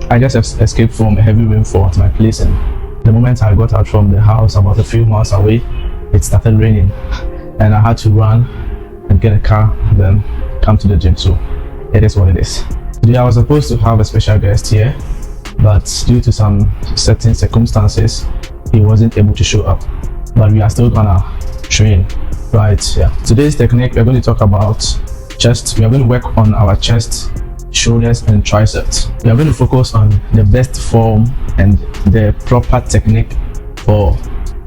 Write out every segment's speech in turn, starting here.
I just escaped from a heavy rainfall at my place, and the moment I got out from the house about a few miles away, it started raining, and I had to run and get a car, then come to the gym. So it is what it is. Today I was supposed to have a special guest here, but due to some certain circumstances, he wasn't able to show up. But we are still gonna train, right? Yeah. Today's technique, we're going to talk about chest. We are going to work on our chest, shoulders, and triceps. We are going to focus on the best form and the proper technique for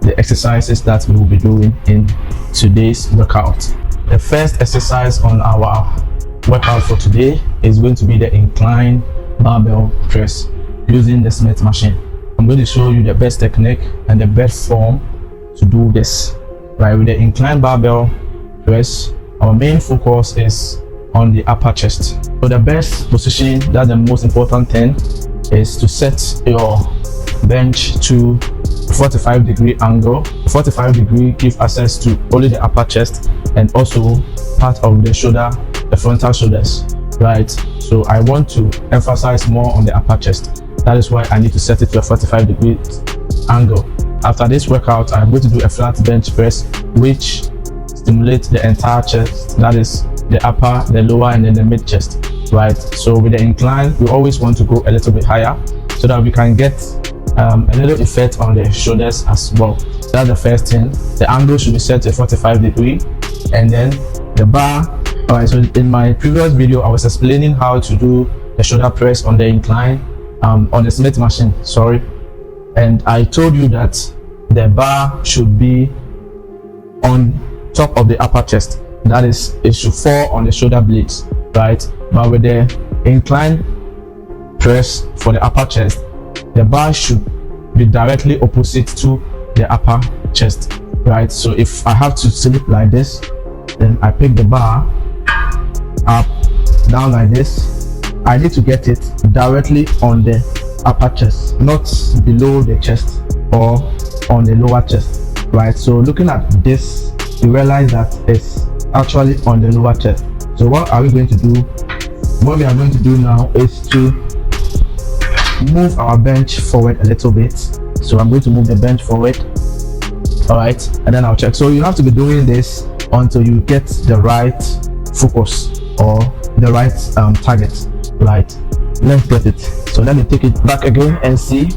the exercises that we will be doing in today's workout. The first exercise on our workout for today is going to be the incline barbell press using the Smith machine. I'm going to show you the best technique and the best form to do this. Right, with the incline barbell press, our main focus is on the upper chest. So the best position, that's the most important thing, is to set your bench to 45-degree angle. 45-degree give access to only the upper chest and also part of the shoulder, the frontal shoulders, right? So I want to emphasize more on the upper chest. That is why I need to set it to a 45-degree angle. After this workout, I'm going to do a flat bench press, which stimulates the entire chest. That is the upper, the lower, and then the mid chest, right? So with the incline, we always want to go a little bit higher so that we can get a little effect on the shoulders as well. That's the first thing. The angle should be set to 45-degree, and then the bar. All right, so in my previous video, I was explaining how to do the shoulder press on the incline, on the Smith machine, sorry. And I told you that the bar should be on top of the upper chest. That is, it should fall on the shoulder blades, right? But with the incline press for the upper chest, the bar should be directly opposite to the upper chest, right? So if I have to sit like this, then I pick the bar up, down like this. I need to get it directly on the upper chest, not below the chest or on the lower chest, right? So looking at this, you realize that it's actually on the lower chest. So what are we going to do? What we are going to do now is to move our bench forward a little bit. So I'm going to move the bench forward, all right, and then I'll check. So you have to be doing this until you get the right focus or the right target, right? Let's get it. So let me take it back again and see.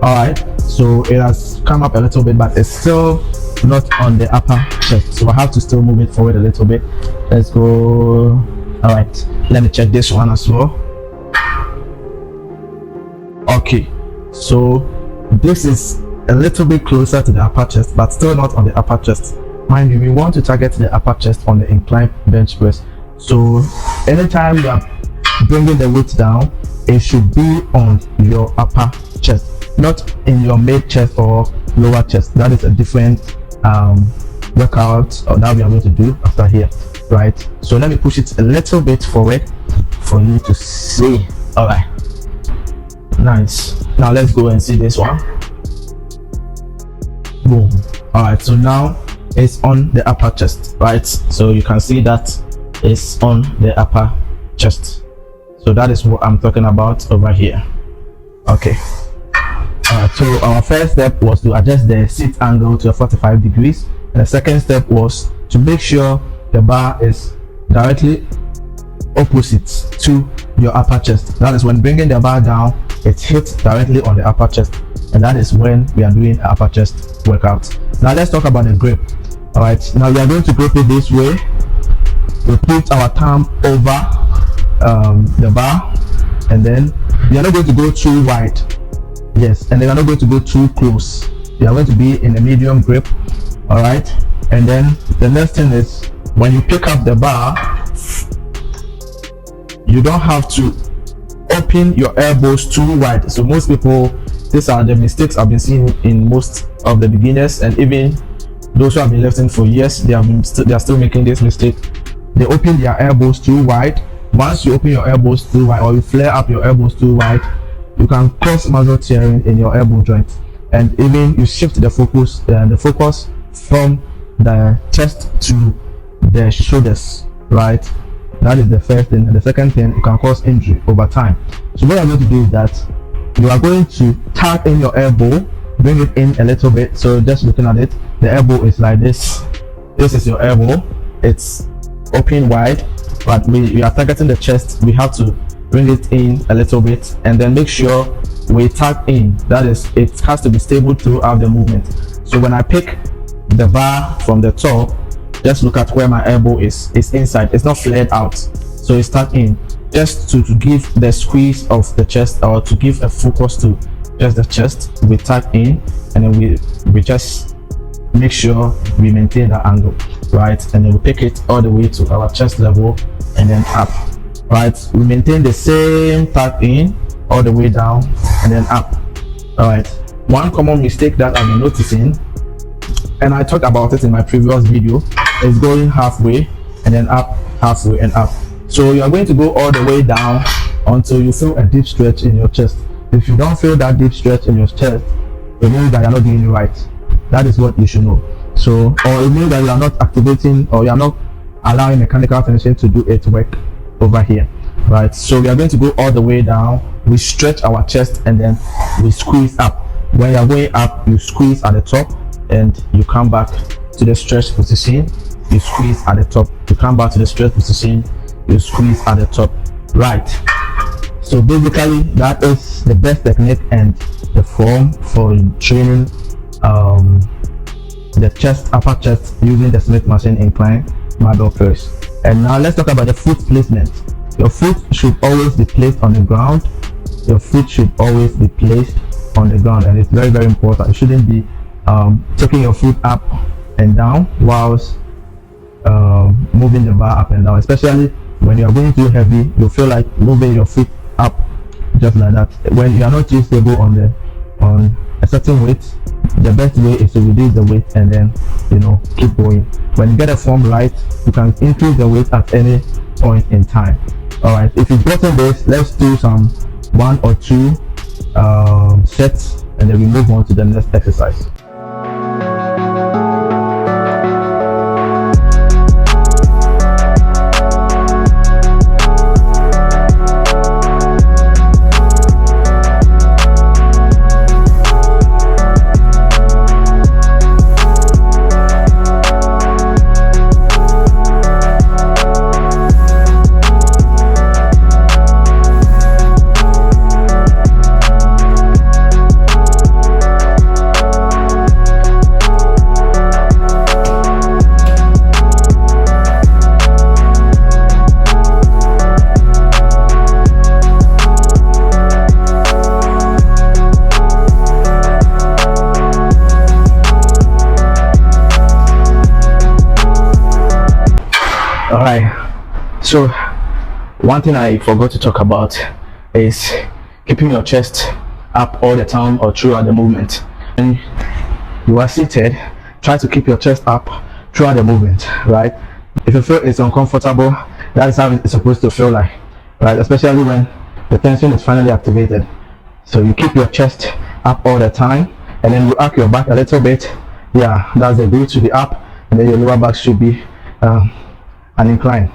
All right, so it has come up a little bit, but it's still not on the upper chest, so I have to still move it forward a little bit. Let's go. All right, let me check this one as well. Okay, so this is a little bit closer to the upper chest, but still not on the upper chest. Mind you, we want to target the upper chest on the incline bench press. So anytime you are bringing the weight down, it should be on your upper chest, not in your mid chest or lower chest. That is a different workout that we are going to do after here, right? So let me push it a little bit forward for you to see. All right, nice. Now let's go and see this one. Boom. All right, so now it's on the upper chest, right? So you can see that it's on the upper chest. So that is what I'm talking about over here. Okay. So our first step was to adjust the seat angle to a 45 degrees, and the second step was to make sure the bar is directly opposite to your upper chest. That is, when bringing the bar down, it hits directly on the upper chest, and that is when we are doing an upper chest workout. Now let's talk about the grip. All right, now we are going to grip it this way. We put our thumb over the bar, and then we are not going to go too wide. Yes, and they are not going to go too close. They are going to be in a medium grip. All right, and then the next thing is, when you pick up the bar, you don't have to open your elbows too wide. So most people, these are the mistakes I've been seeing in most of the beginners, and even those who have been lifting for years, they are still making this mistake. They open their elbows too wide. Once you open your elbows too wide, or you flare up your elbows too wide, you can cause muscle tearing in your elbow joint, and even you shift the focus from the chest to the shoulders, right? That is the first thing. And the second thing, it can cause injury over time. So what you're going to do is that you are going to tap in your elbow, bring it in a little bit. So just looking at it, the elbow is like this. This is your elbow. It's open wide, but we are targeting the chest. We have to bring it in a little bit, and then make sure we tap in. That is, it has to be stable throughout the movement. So when I pick the bar from the top, just look at where my elbow is. It's inside, it's not flared out, so it's tucked in, just to give the squeeze of the chest, or to give a focus to just the chest. We tap in, and then we just make sure we maintain that angle, right? And then we pick it all the way to our chest level and then up, right? We maintain the same tap in all the way down and then up. All right, one common mistake that I've been noticing, and I talked about it in my previous video, is going halfway and then up, halfway and up. So you are going to go all the way down until you feel a deep stretch in your chest. If you don't feel that deep stretch in your chest, it means that you're not doing it right. That is what you should know. So, or it means that you are not activating, or you are not allowing mechanical tension to do its work over here, right? So we are going to go all the way down. We stretch our chest and then we squeeze up. When you are going up, you squeeze at the top and you come back to the stretch position. You squeeze at the top. You come back to the stretch position. You squeeze at the top, right? So basically, that is the best technique and the form for training the chest, upper chest, using the Smith machine incline barbell press. And now let's talk about the foot placement. Your foot should always be placed on the ground. Your foot should always be placed on the ground, and it's very, very important. You shouldn't be taking your foot up and down whilst moving the bar up and down, especially when you are going too heavy. You feel like moving your foot up just like that. When you are not too stable on a certain weight, the best way is to reduce the weight and then, you know, keep going. When you get a form right, you can increase the weight at any point in time. All right, if you've gotten this, let's do some 1 or 2 sets, and then we move on to the next exercise. So one thing I forgot to talk about is keeping your chest up all the time or throughout the movement. When you are seated, try to keep your chest up throughout the movement, right? If you feel it's uncomfortable, that's how it's supposed to feel like, right? Especially when the tension is finally activated. So you keep your chest up all the time, and then you arc your back a little bit. Yeah, that's the glute should be up, and then your lower back should be an incline.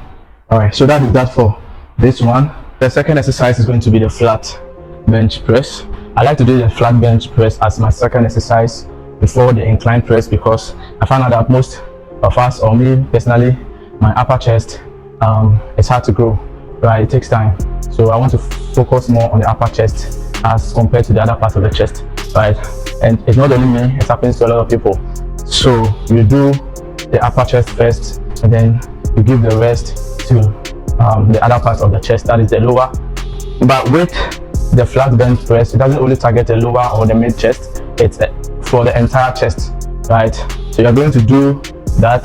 All right, so that is that for this one. The second exercise is going to be the flat bench press. I like to do the flat bench press as my second exercise before the incline press, because I found out that most of us, or me personally, my upper chest it's hard to grow, right? It takes time. So I want to focus more on the upper chest as compared to the other parts of the chest, right? And it's not only me, it happens to a lot of people. So you do the upper chest first, and then you give the rest to the other parts of the chest, that is the lower. But with the flat bench press, it doesn't only target the lower or the mid chest, it's for the entire chest, right? So you're going to do that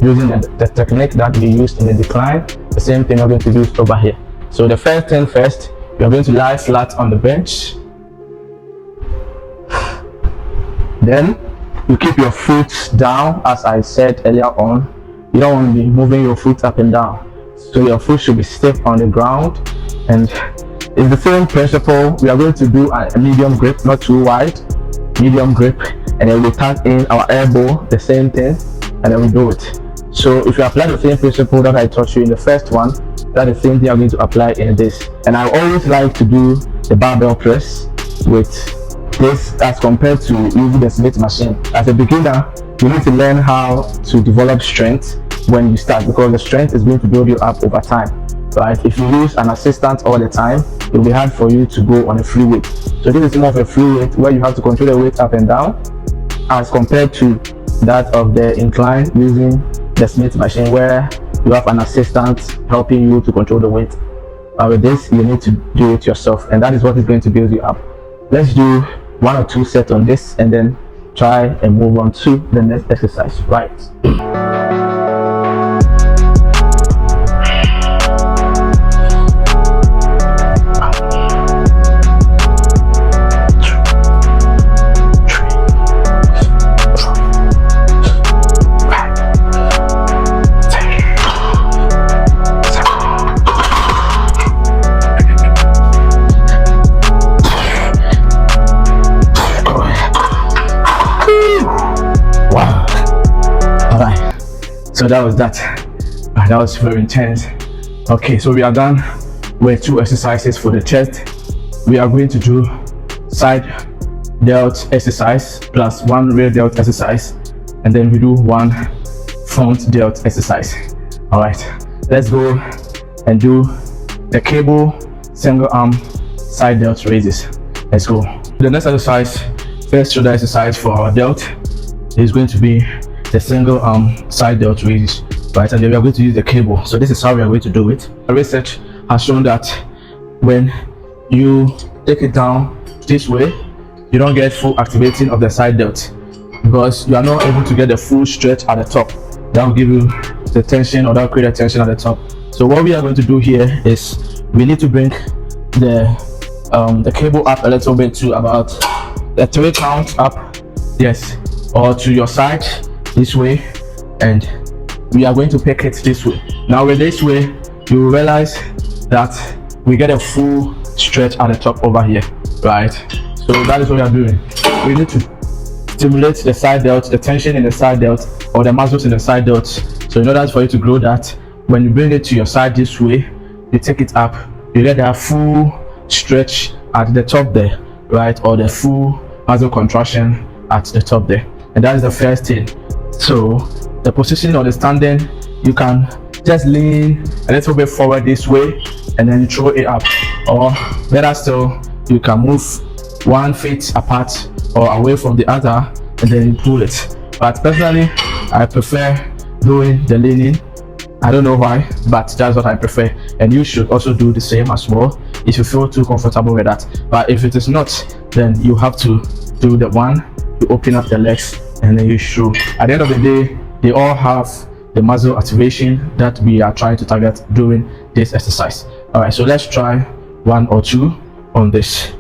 using the technique that we used in the decline. The same thing you're going to do over here. So the first thing first, you're going to lie flat on the bench. Then you keep your foot down, as I said earlier on. You don't want to be moving your foot up and down. So your foot should be stiff on the ground. And it's the same principle. We are going to do a medium grip, not too wide, medium grip, and then we tuck in our elbow, the same thing, and then we do it. So if you apply the same principle that I taught you in the first one, That is the same thing I'm going to apply in this. And I always like to do the barbell press with this as compared to using the Smith machine. As a beginner, you need to learn how to develop strength when you start, because the strength is going to build you up over time, right? If you use an assistant all the time, it will be hard for you to go on a free weight. So this is more of a free weight where you have to control the weight up and down, as compared to that of the incline using the Smith machine, where you have an assistant helping you to control the weight. But with this, you need to do it yourself, and that is what is going to build you up. Let's do 1 or 2 sets on this and then try and move on to the next exercise, right? So that was that. That was very intense. Okay, so we are done with 2 exercises for the chest. We are going to do side delt exercise plus 1 rear delt exercise, and then we do 1 front delt exercise. All right, let's go and do the cable single arm side delt raises. Let's go. The next exercise, first shoulder exercise for our delt, is going to be the single arm side delt raises, right? And then we are going to use the cable. So this is how we are going to do it. Research has shown that when you take it down this way, you don't get full activating of the side delt, because you are not able to get the full stretch at the top. That will give you the tension, or that will create a tension at the top. So what we are going to do here is we need to bring the cable up a little bit to about the 3 count up, yes, or to your side this way, and we are going to pick it this way. Now with this way, you will realize that we get a full stretch at the top over here, right? So that is what we are doing. We need to stimulate the side delt, the tension in the side delt, or the muscles in the side delt. So in order for you to grow that, when you bring it to your side this way, you take it up, you get that full stretch at the top there, right? Or the full muscle contraction at the top there. And that is the first thing. So the position or the standing, you can just lean a little bit forward this way and then you throw it up, or better still, you can move 1 foot apart or away from the other and then you pull it. But personally, I prefer doing the leaning. I don't know why, but that's what I prefer, and you should also do the same as well if you feel too comfortable with that. But if it is not, then you have to do the one, you open up the legs and then you show. At the end of the day, they all have the muscle activation that we are trying to target during this exercise. All right, so let's try 1 or 2 on this.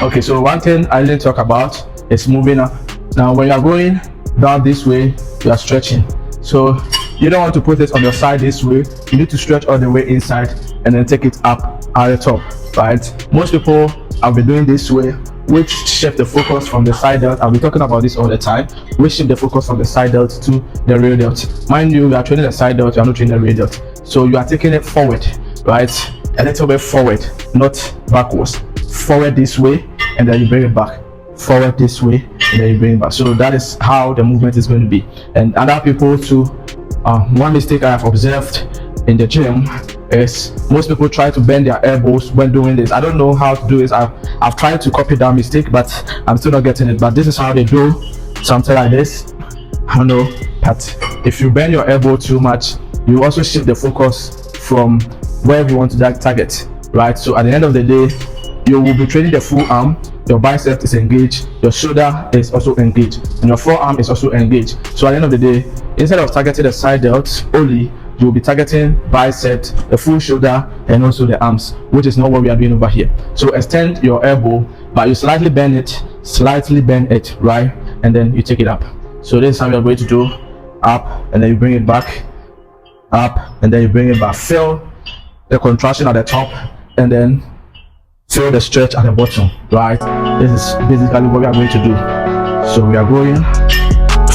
Okay, so one thing I didn't talk about is moving up. Now when you are going down this way, you are stretching. So you don't want to put it on your side this way. You need to stretch all the way inside and then take it up at the top, right? Most people have been doing this way, which shift the focus from the side delt. I'll be talking about this all the time. We shift the focus from the side delt to the rear delt. Mind you, we are training the side delt, you are not training the rear delt. So you are taking it forward, right? A little bit forward, not backwards. Forward this way and then you bring it back. Forward this way and then you bring it back. So that is how the movement is going to be. And other people too, one mistake I have observed in the gym is most people try to bend their elbows when doing this. I don't know how to do this. I've tried to copy that mistake, but I'm still not getting it. But this is how they do something like this. I don't know, but if you bend your elbow too much, you also shift the focus from where you want to target, right? So at the end of the day, you will be training the full arm, your bicep is engaged, your shoulder is also engaged, and your forearm is also engaged. So at the end of the day, instead of targeting the side delts only, you will be targeting bicep, the full shoulder, and also the arms, which is not what we are doing over here. So extend your elbow, but you slightly bend it, right? And then you take it up. So this is how we are going to do. Up, and then you bring it back. Up, and then you bring it back. Feel the contraction at the top, and then feel the stretch at the bottom, right? This is basically what we are going to do. So we are going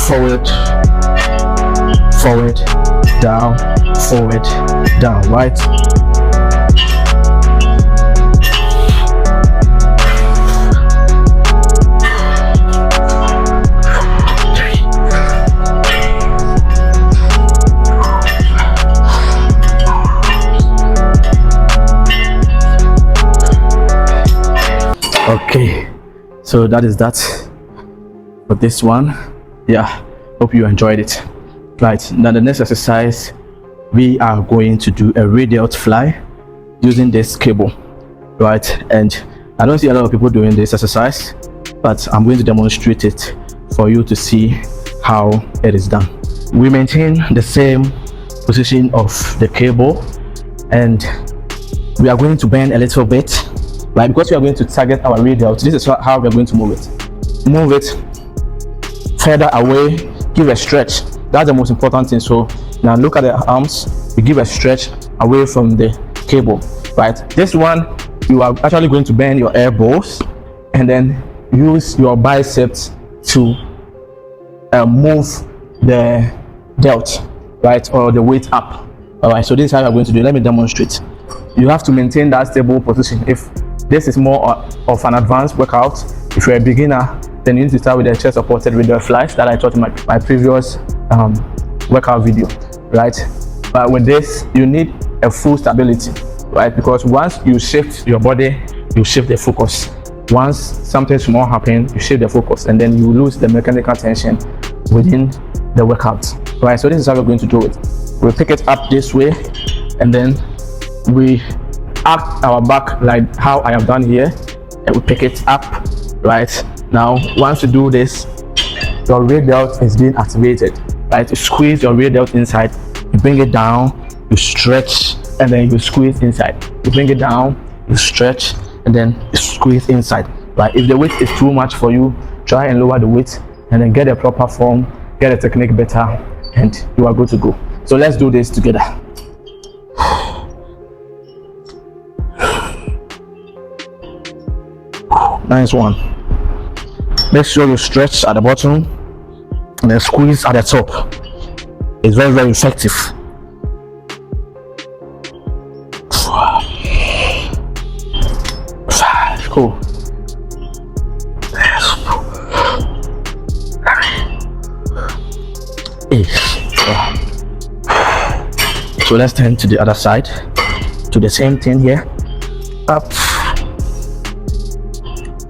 forward, forward, down, forward, down, right? Okay, so that is that for this one. Yeah, hope you enjoyed it. Right, now the next exercise, we are going to do a radial fly using this cable, right? And I don't see a lot of people doing this exercise, but I'm going to demonstrate it for you to see how it is done. We maintain the same position of the cable, and we are going to bend a little bit, right? Because we are going to target our radial. This is how we are going to move it. Move it further away, give a stretch. That's the most important thing. So now look at the arms, we give a stretch away from the cable, right? This one, you are actually going to bend your elbows and then use your biceps to move the delt, right, or the weight up. All right, so this is how you're going to do it. Let me demonstrate. You have to maintain that stable position. If this is more of an advanced workout, if you're a beginner, then you need to start with the chest supported radial flies that I taught in my previous workout video, right? But with this, you need a full stability, right? Because once you shift your body, you shift the focus. Once something small happens, you shift the focus, and then you lose the mechanical tension within the workout, right? So this is how we're going to do it. We'll pick it up this way, and then we act our back like how I have done here, and we pick it up, right? Now, once you do this, your radial is being activated, right? You squeeze your radial inside, you bring it down, you stretch, and then you squeeze inside. You bring it down, you stretch, and then you squeeze inside, right? If the weight is too much for you, try and lower the weight, and then get a proper form, get a technique better, and you are good to go. So let's do this together. Nice one. Make sure you stretch at the bottom and then squeeze at the top. It's very, very effective. Cool. So let's turn to the other side. Do the same thing here. Up.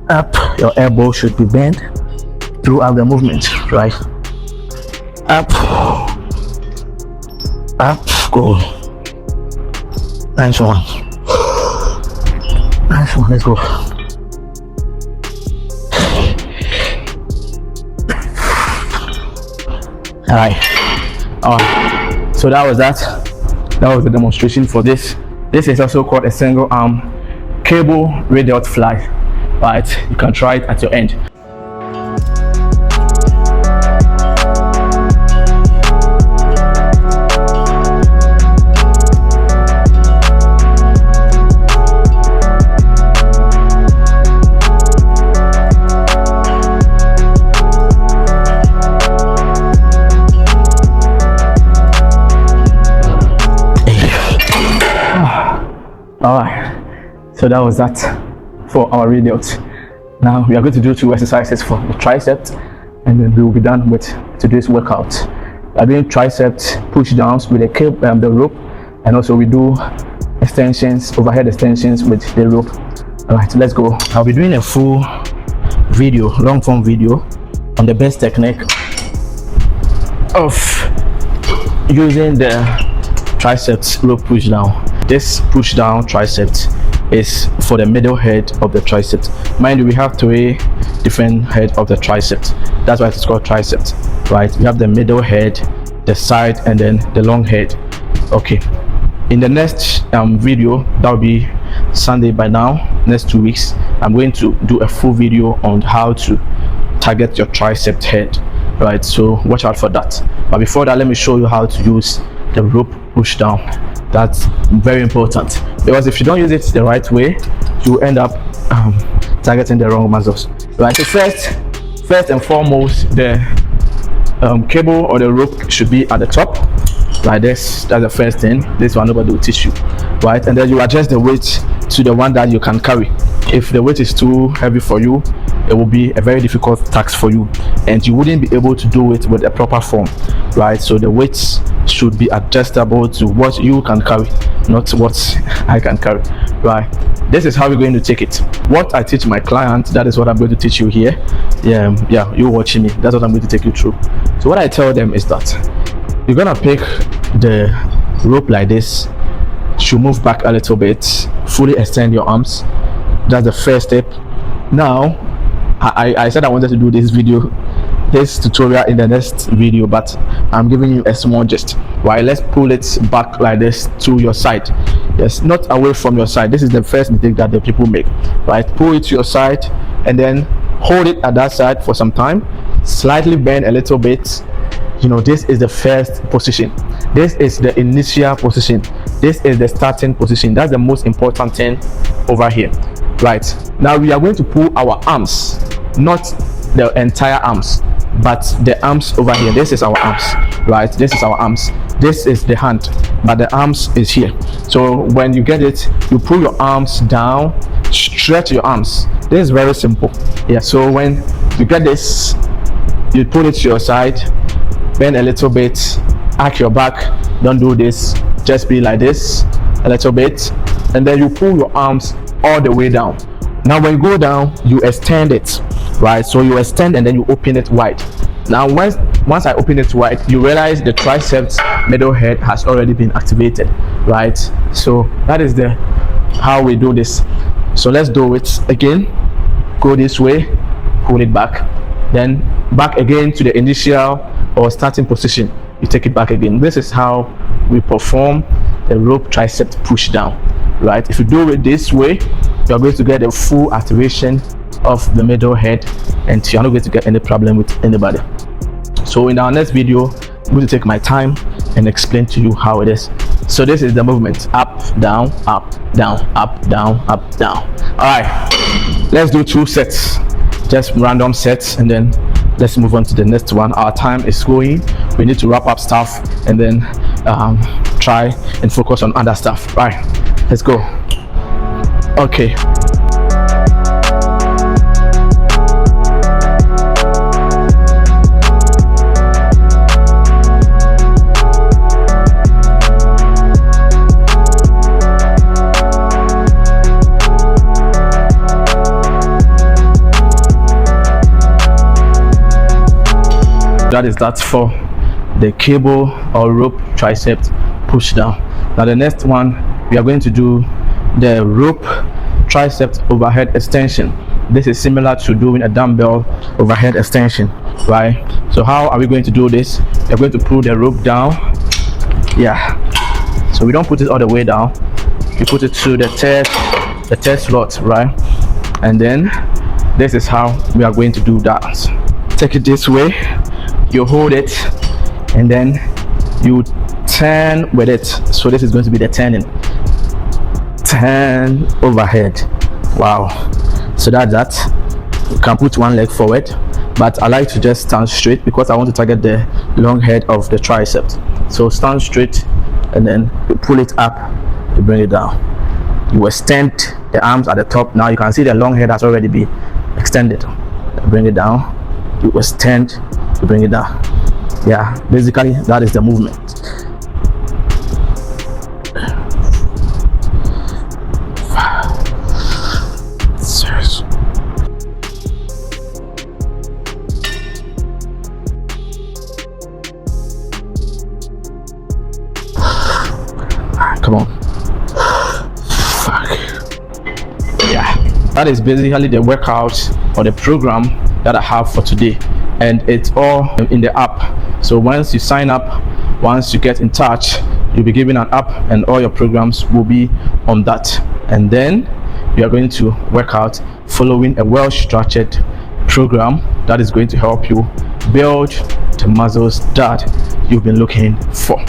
Up, your elbow should be bent throughout the movement, right? Up, up, go. Nice one. Nice one, let's go. Alright, so that was that. That was the demonstration for this. This is also called a single arm cable radial fly. Right, you can try it at your end. All right, so that was that for our radials. Now we are going to do 2 exercises for the triceps, and then we will be done with today's workout. We are doing triceps push downs with the rope, and also we do extensions, overhead extensions with the rope. All right, let's go. I'll be doing a full video, long form video on the best technique of using the triceps rope push down. This push down triceps is for the middle head of the triceps. Mind you, we have 3 different heads of the triceps. That's why it's called triceps, right? We have the middle head, the side, and then the long head. Okay, in the next video, that will be Sunday by now, next 2 weeks, I'm going to do a full video on how to target your tricep head, right? So watch out for that. But before that, let me show you how to use the rope push down. That's very important, because if you don't use it the right way, you end up targeting the wrong muscles, right? So first and foremost, the cable or the rope should be at the top like this. That's the first thing. This one nobody will teach you, right? And then you adjust the weight to the one that you can carry. If the weight is too heavy for you, it will be a very difficult task for you, and you wouldn't be able to do it with a proper form, right? So the weights should be adjustable to what you can carry, not what I can carry, right? This is how we're going to take it. What I teach my clients, that is what I'm going to teach you here. Yeah, you're watching me, that's what I'm going to take you through. So what I tell them is that you're gonna pick the rope like this, should move back a little bit, fully extend your arms. That's the first step. Now I said I wanted to do this tutorial in the next video, but I'm giving you a small gist. Right, let's pull it back like this to your side. Yes, not away from your side. This is the first mistake that the people make, right? Pull it to your side and then hold it at that side for some time, slightly bend a little bit. You know, this is the first position. This is the initial position. This is the starting position. That's the most important thing over here. Right, now we are going to pull our arms, not the entire arms, but the arms over here. This is our arms, right? This is our arms. This is the hand, but the arms is here. So when you get it, you pull your arms down, stretch your arms. This is very simple. Yeah, so when you get this, you pull it to your side, bend a little bit, arch your back. Don't do this, just be like this a little bit, and then you pull your arms all the way down. Now when you go down, you extend it, right? So you extend and then you open it wide. Now once I open it wide, you realize the triceps middle head has already been activated, right? So that is how we do this. So let's do it again. Go this way, pull it back, then back again to the initial or starting position. You take it back again. This is how we perform the rope tricep push down, right? If you do it this way, you are going to get a full activation of the middle head, and you're not going to get any problem with anybody. So in our next video, I'm going to take my time and explain to you how it is. So this is the movement: up, down, up, down, up, down, up, down. All right, let's do 2 sets, just random sets, and then let's move on to the next one. Our time is going. We need to wrap up stuff and then try and focus on other stuff. Right, let's go. Okay. That is that for the cable or rope triceps push down. Now the next one, we are going to do the rope triceps overhead extension. This is similar to doing a dumbbell overhead extension, right? So how are we going to do this? We are going to pull the rope down. Yeah, so we don't put it all the way down. You put it to the third slot, right? And then this is how we are going to do that. Take it this way, you hold it, and then you turn with it. So this is going to be the turning. Turn overhead. Wow. So that's that. You can put one leg forward, but I like to just stand straight because I want to target the long head of the triceps. So stand straight, and then you pull it up, you bring it down. You extend the arms at the top. Now you can see the long head has already been extended. Bring it down. You extend, you bring it down. Yeah, basically that is the movement. Come on. Fuck. Yeah, that is basically the workout or the program that I have for today, and it's all in the app. So once you sign up, once you get in touch, you'll be given an app and all your programs will be on that, and then you are going to work out following a well-structured program that is going to help you build the muscles that you've been looking for.